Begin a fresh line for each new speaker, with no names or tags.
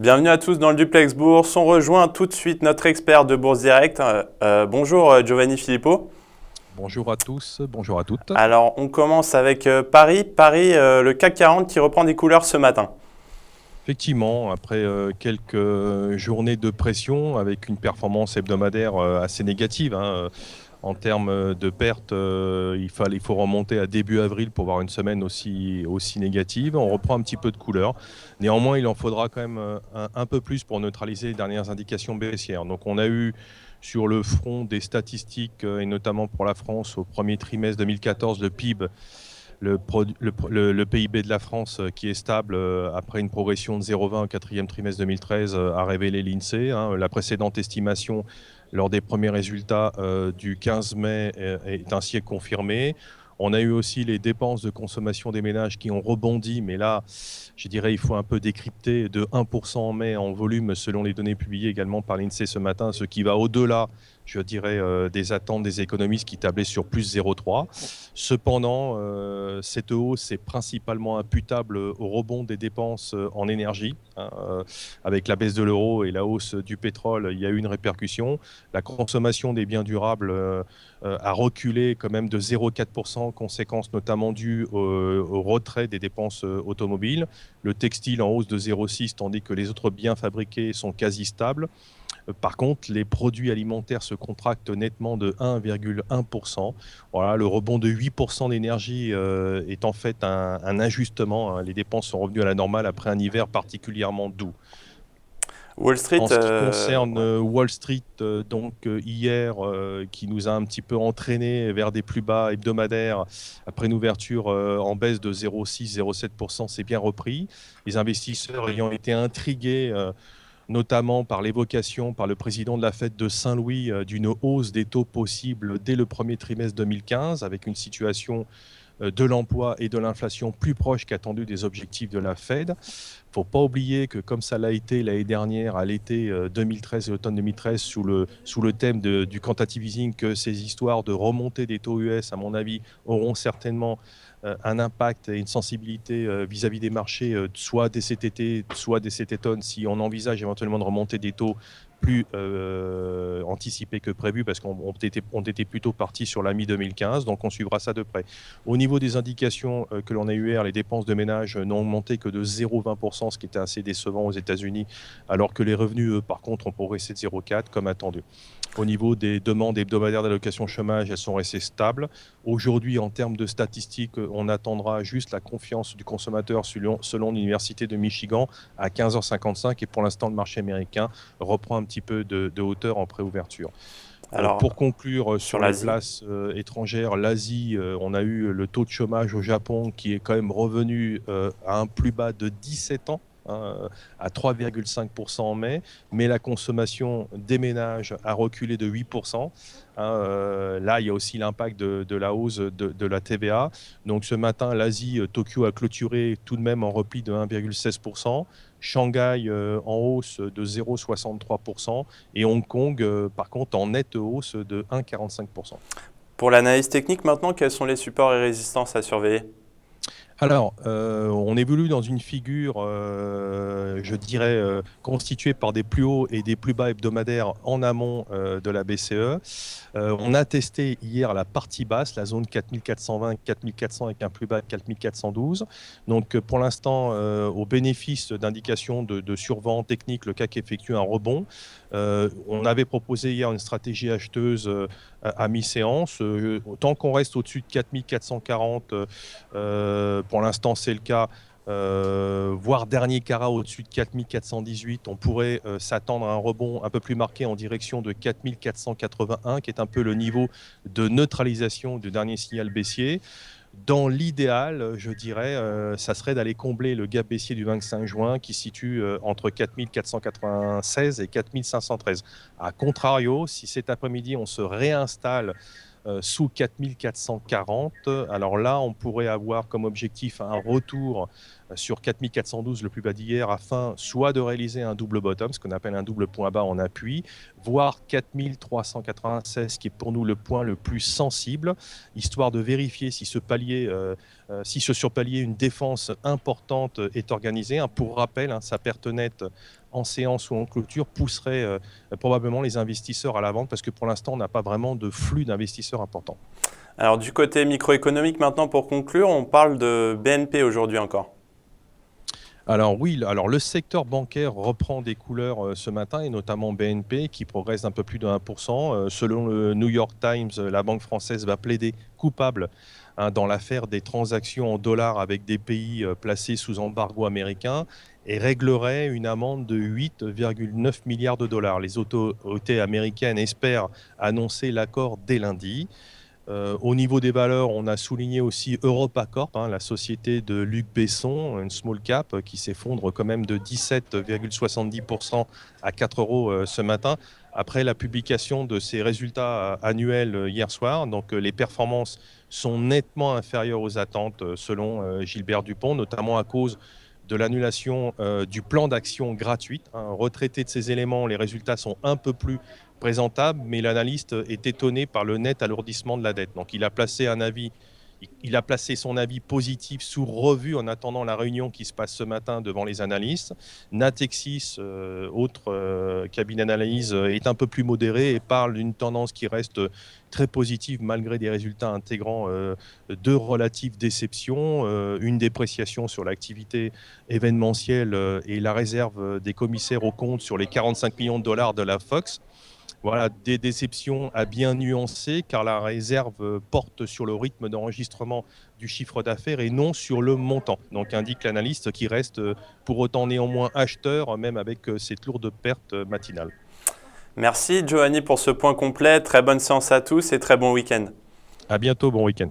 Bienvenue à tous dans le Duplex Bourse. On rejoint tout de suite notre expert de Bourse Direct. Bonjour Giovanni Filippo.
Bonjour à tous, bonjour à toutes.
Alors on commence avec Paris. Paris, le CAC 40 qui reprend des couleurs ce matin.
Effectivement, après quelques journées de pression avec une performance hebdomadaire assez négative, en termes de pertes, il faut remonter à début avril pour voir une semaine aussi négative. On reprend un petit peu de couleur. Néanmoins, il en faudra quand même un peu plus pour neutraliser les dernières indications baissières. Donc on a eu sur le front des statistiques, et notamment pour la France, au premier trimestre 2014, le PIB. Le PIB de la France qui est stable après une progression de 0,20 au quatrième trimestre 2013 a révélé l'INSEE. La précédente estimation lors des premiers résultats du 15 mai est ainsi confirmée. On a eu aussi les dépenses de consommation des ménages qui ont rebondi, mais là, je dirais, il faut un peu décrypter de 1% en mai en volume selon les données publiées également par l'INSEE ce matin, ce qui va au-delà, je dirais, des attentes des économistes qui tablaient sur plus 0,3. Cependant, cette hausse est principalement imputable au rebond des dépenses en énergie. Avec la baisse de l'euro et la hausse du pétrole, il y a eu une répercussion. La consommation des biens durables a reculé quand même de 0,4%, conséquence notamment due au retrait des dépenses automobiles. Le textile en hausse de 0,6, tandis que les autres biens fabriqués sont quasi stables. Par contre, les produits alimentaires se contractent nettement de 1,1%. Voilà, le rebond de 8% d'énergie est en fait un ajustement. Les dépenses sont revenues à la normale après un hiver particulièrement doux.
Wall Street,
En ce qui concerne
ouais.
Wall Street, hier, qui nous a un petit peu entraîné vers des plus bas hebdomadaires après une ouverture en baisse de 0,6-0,7%, c'est bien repris. Les investisseurs ayant été intrigués notamment par l'évocation par le président de la Fed de Saint-Louis d'une hausse des taux possibles dès le premier trimestre 2015, avec une situation de l'emploi et de l'inflation plus proche qu'attendu des objectifs de la Fed. Il ne faut pas oublier que comme ça l'a été l'année dernière, à l'été 2013 et l'automne 2013, sous le thème du quantitative easing, que ces histoires de remontée des taux US, à mon avis, auront certainement un impact et une sensibilité vis-à-vis des marchés, soit dès cet été, soit dès cet automne, si on envisage éventuellement de remonter des taux plus anticipés que prévu, parce qu'on était plutôt parti sur la mi-2015, donc on suivra ça de près. Au niveau des indications que l'on a eues hier, les dépenses de ménage n'ont augmenté que de 0,20%, ce qui était assez décevant aux États-Unis, alors que les revenus, eux, par contre, ont progressé de 0,4 comme attendu. Au niveau des demandes hebdomadaires d'allocation chômage, elles sont restées stables. Aujourd'hui, en termes de statistiques, on attendra juste la confiance du consommateur selon l'Université de Michigan à 15h55, et pour l'instant, le marché américain reprend un petit peu de hauteur en préouverture.
Alors
Pour conclure
sur
sur les
l'Asie.
places étrangères, l'Asie, on a eu le taux de chômage au Japon qui est quand même revenu à un plus bas de 17 ans, à 3,5% en mai, mais la consommation des ménages a reculé de 8%. Là, il y a aussi l'impact de la hausse de la TVA. Donc ce matin, l'Asie, Tokyo a clôturé tout de même en repli de 1,16%. Shanghai en hausse de 0,63% et Hong Kong, par contre, en nette hausse de 1,45%.
Pour l'analyse technique maintenant, quels sont les supports et résistances à surveiller?
Alors, on évolue dans une figure, je dirais, constituée par des plus hauts et des plus bas hebdomadaires en amont de la BCE. On a testé hier la partie basse, la zone 4420-4400 avec un plus bas de 4412. Donc, pour l'instant, au bénéfice d'indications de survente technique, le CAC effectue un rebond. On avait proposé hier une stratégie acheteuse à mi-séance. Tant qu'on reste au-dessus de 4440, pour l'instant, c'est le cas. Voire dernier carat au-dessus de 4418, on pourrait s'attendre à un rebond un peu plus marqué en direction de 4481, qui est un peu le niveau de neutralisation du dernier signal baissier. Dans l'idéal, je dirais, ça serait d'aller combler le gap baissier du 25 juin qui se situe entre 4496 et 4513. A contrario, si cet après-midi on se réinstalle sous 4440. Alors là, on pourrait avoir comme objectif un retour sur 4412, le plus bas d'hier, afin soit de réaliser un double bottom, ce qu'on appelle un double point bas en appui, voire 4396, qui est pour nous le point le plus sensible, histoire de vérifier si ce palier, si ce surpalier, une défense importante est organisée. Pour rappel, sa perte nette en séance ou en clôture pousserait probablement les investisseurs à la vente parce que pour l'instant, on n'a pas vraiment de flux d'investisseurs importants.
Alors du côté microéconomique maintenant pour conclure, on parle de BNP aujourd'hui encore.
Alors oui, alors le secteur bancaire reprend des couleurs ce matin et notamment BNP qui progresse d'un peu plus de 1%. Selon le New York Times, la banque française va plaider coupable dans l'affaire des transactions en dollars avec des pays placés sous embargo américain et réglerait une amende de 8,9 milliards de dollars. Les autorités américaines espèrent annoncer l'accord dès lundi. Au niveau des valeurs, on a souligné aussi EuropaCorp, la société de Luc Besson, une small cap qui s'effondre quand même de 17,70% à 4 euros ce matin, après la publication de ses résultats annuels hier soir. Donc les performances sont nettement inférieures aux attentes selon Gilbert Dupont, notamment à cause de l'annulation du plan d'action gratuite. Retraité de ces éléments, les résultats sont un peu plus présentable, mais l'analyste est étonné par le net alourdissement de la dette. Donc il a placé son avis positif sous revue en attendant la réunion qui se passe ce matin devant les analystes. Natixis, autre cabinet d'analyse, est un peu plus modéré et parle d'une tendance qui reste très positive malgré des résultats intégrant de relatives déceptions, une dépréciation sur l'activité événementielle et la réserve des commissaires aux comptes sur les 45 millions de dollars de la Fox. Voilà, des déceptions à bien nuancer car la réserve porte sur le rythme d'enregistrement du chiffre d'affaires et non sur le montant. Donc indique l'analyste qui reste pour autant néanmoins acheteur même avec cette lourde perte matinale.
Merci Giovanni pour ce point complet. Très bonne séance à tous et très bon week-end.
À bientôt, bon week-end.